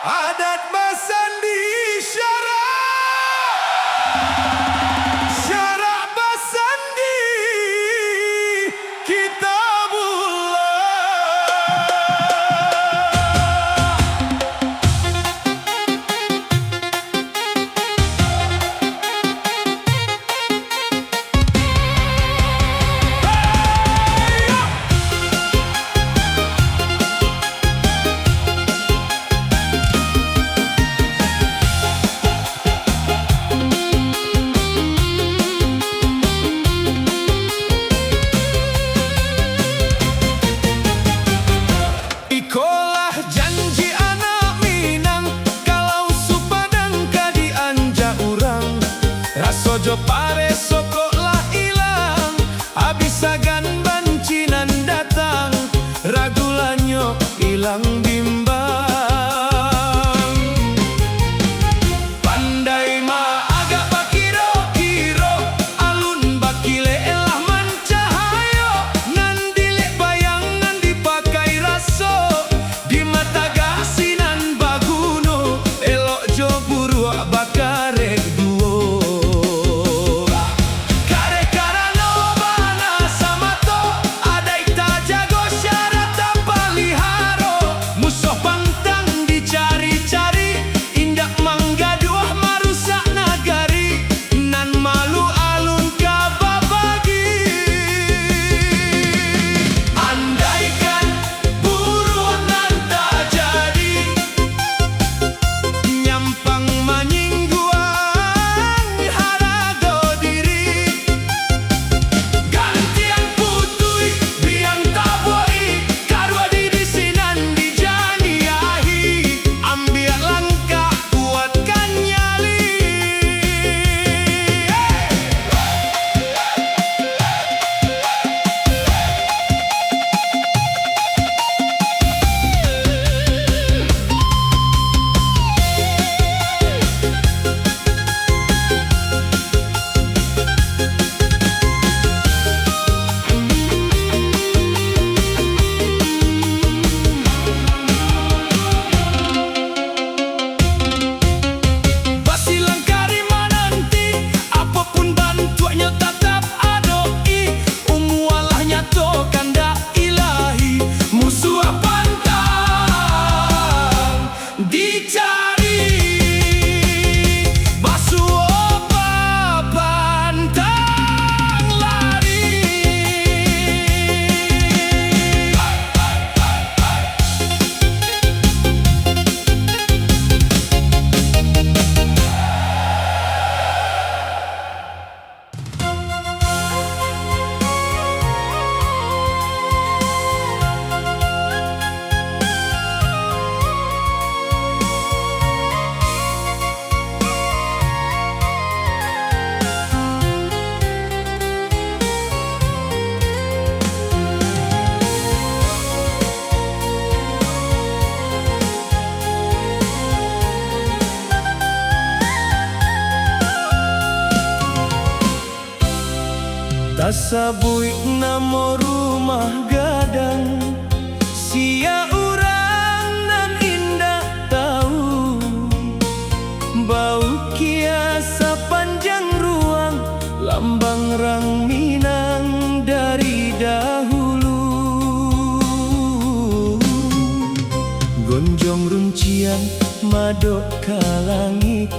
Adat Basandi Syarak Basandi Kitabullah. Ikolah janji anak Minang, kalau supadang kadi anja urang, rasojo pare sokoklah ilang, abis agan bancinan datang, ragulanyo ilang bimbang. Pandai ma agak bakiro-kiro, alun bakile elah mancahayo, nan dilek bayangan dipakai raso, di mata gasinan baguno, elok jo buru bakarek duo. Karek karano bana samato, adai ta jago syarat tanpa liharo, musuh pantang dicari-cari, indak manggaduah marusak nagari, nan malu alun kababagi. Andaikan buruan nan tak jadi, nyampang manyingguang harado diri, gantian putui biang taboi, karua di sinan dijaniahi, ambil langkah kuatkan nyali. Basilang karima nanti, apapun bantuannya tetap adoi, umualahnya tokan dak ilahi, musuh pantang dicari, basuh pantang lari. Tasabui namo rumah gadang, sia urang nan indah tahu, bau kiasa panjang ruang, lambang rang Minang dari dahulu. Gonjong runcian madok ka langit,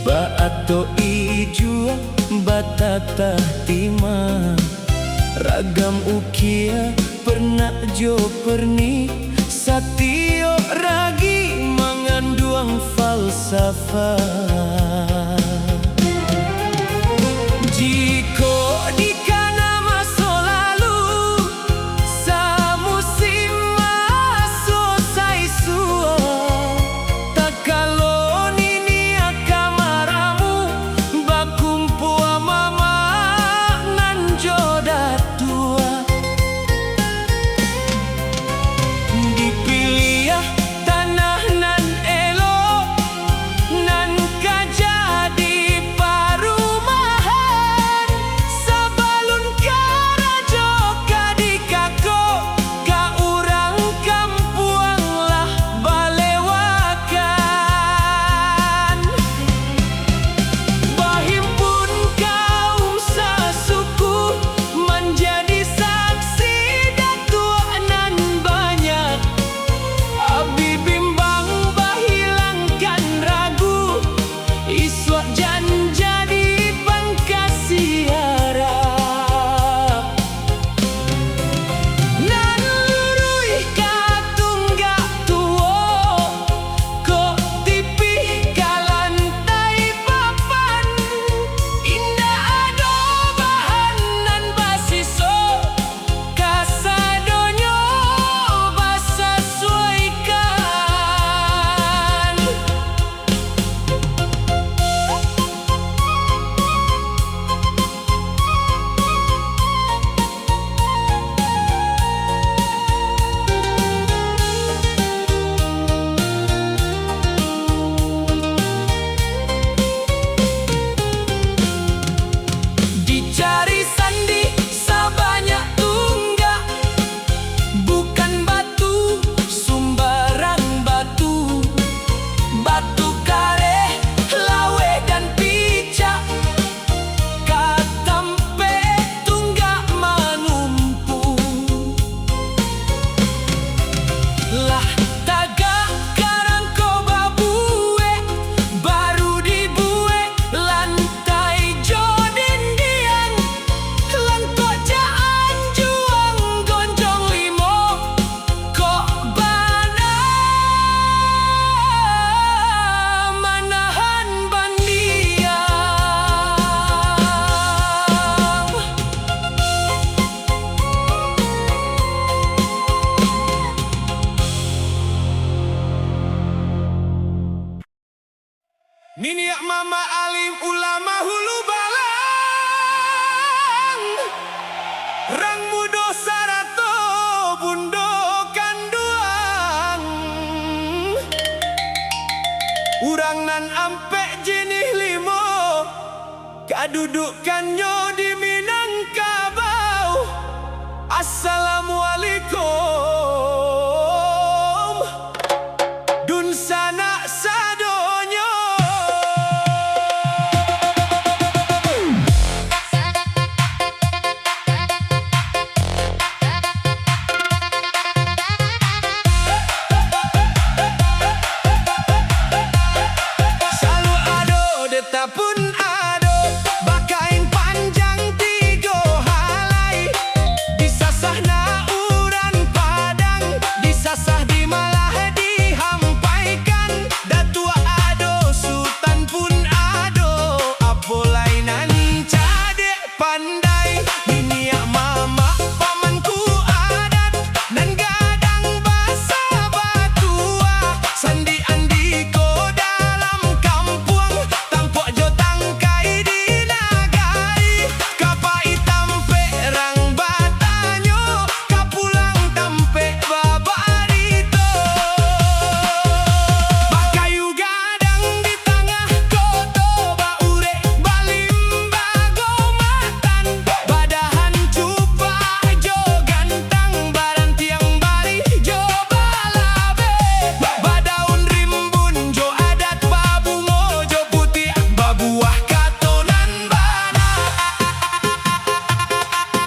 baato ijua batatah tima, ragam ukia pernah jo perni, satio ragi mengandung falsafah. Jiko dikana masa lalu, samusim maso saisua, tak kalau nini akamaramu, bakumpu mama nan jodat tua, dipilih tanah nan elo, nan kaja Niniak mama alim ulama hulu balang, rang mudo sarato bundo kanduang, urang nan ampe jenih limo, kadudukannya di Minangkabau. Assalamualaikum dun sanak sadonyo. Selalu ado detapun ado, bakain panjang tigo halai, disasah na uran padang, disasah di malah dihampaikan. Datua ado, sultan pun ado, apolainan cadek pandai. Niniak mama pamanku adat, nan gadang basa batua, sandi andiko dalam kampuang, tampok jo tangkai di nagari. Kapai tampe rang batanyo, kapulang tampe babarito. Bakayu gadang di tengah koto, baure balimba gomatan, badahan cupa jo gantang, barantiang bari jo balabe, badaun rimbun jo adat, babungo jo putih, babuah katonan bana.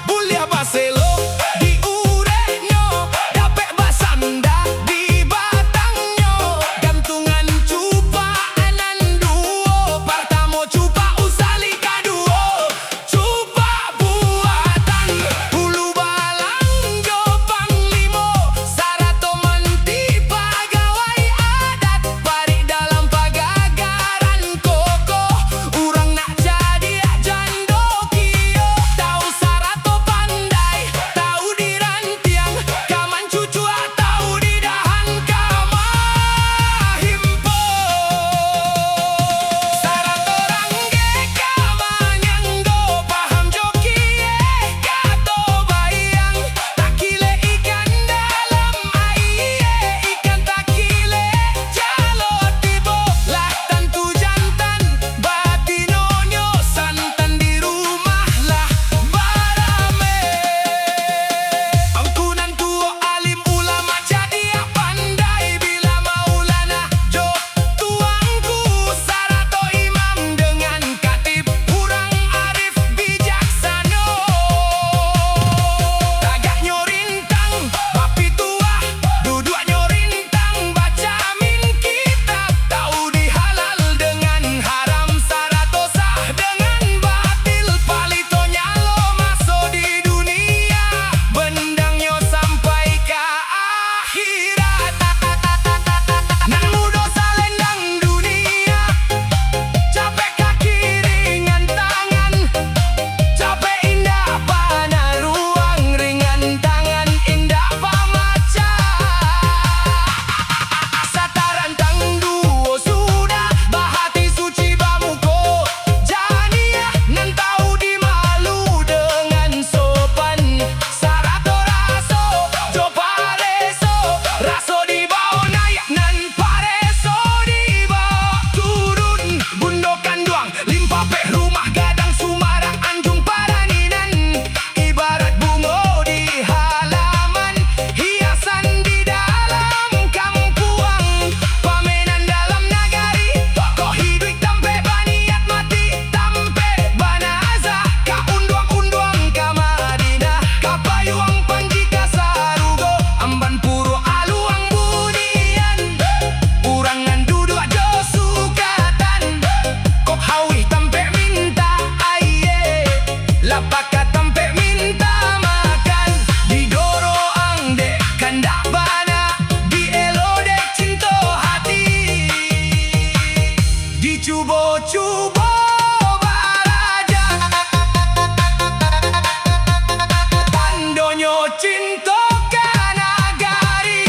Bulia baselo di urenyo, dapek basanda di batangnya, gantungan cupa enan duo, partamo cupa usali kaduo, cupa buatan hulu balang jo panglimo, sarato manti pagawai adat, pari dalam pagagaran koko, urang nak jadi jando kio, tahu sarato pandai, tahu dirantiang, kaman cucu tahu di dahan kamahimpo. Sarato rangge kamanyanggo, paham jokie kato bayang, takile ikan dalam aie, ikan takile jalo tibo, lah tentu jantan batinonyo, santan di rumah lah barame. Pangkunan tuo alim ulama jadi pandai, bila maulana jo tuangku, sarato imam dengan katib, kurang arif bijaksana. Tagak nyorintang papi tua, duduk nyorintang baca min kitab, tahu dihalal dengan haram, sarato sah dengan batil, palito nyalo maso di dunia, bendangnya sampai ke akhirat. Nan mudo salendang dunia, capek kaki ringan tangan, capek indah pana ruang, ringan tangan indah pamaca. Sataran tang duo sudah, bahati suci bamuko jania, nan tahu di malu dengan sopan, sarato raso jo pareso, raso di bawah naik nan pareso di bawah turun, bundo kanduang limpa pe rumah gadang Sumarang Anjung Paraninan, ibarat bungo di halaman, hiasan di dalam kampuang, pamenan dalam nagari, kok hidup tampe baniat mati, tampe banaza, ka unduang-unduang ka Madinah, ka payuang panji ka sarugo, amban puro aluang budian, urangan duduk jo sukatan, kok hawi tampe minta aye, lapaka tampe minta makan, didoro angde kandak bana, di elode cinto hati, dicubo-cubo baraja, tandonyo cinto kanagari.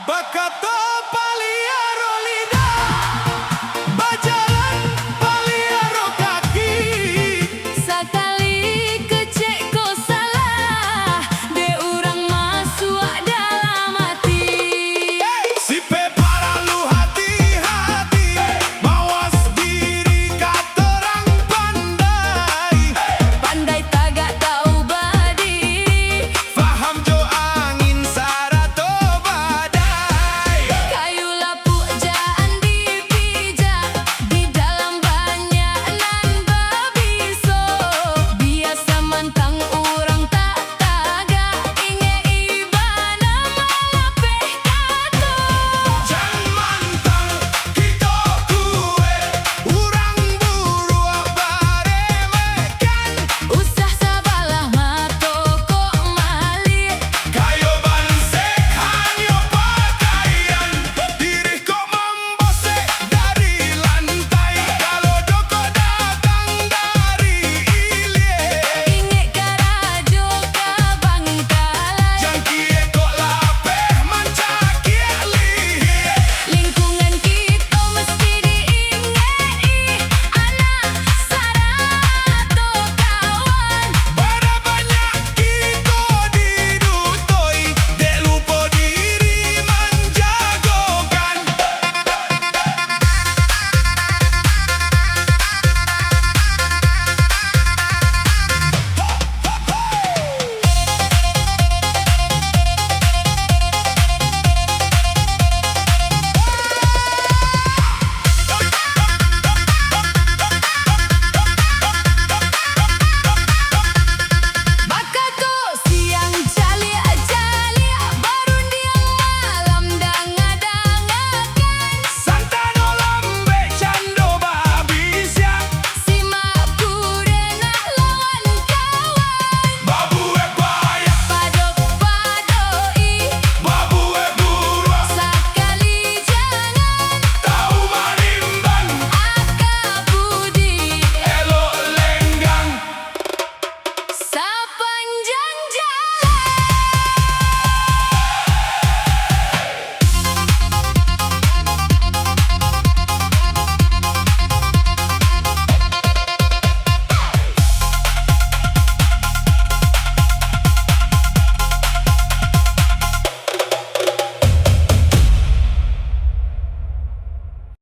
Bakato palia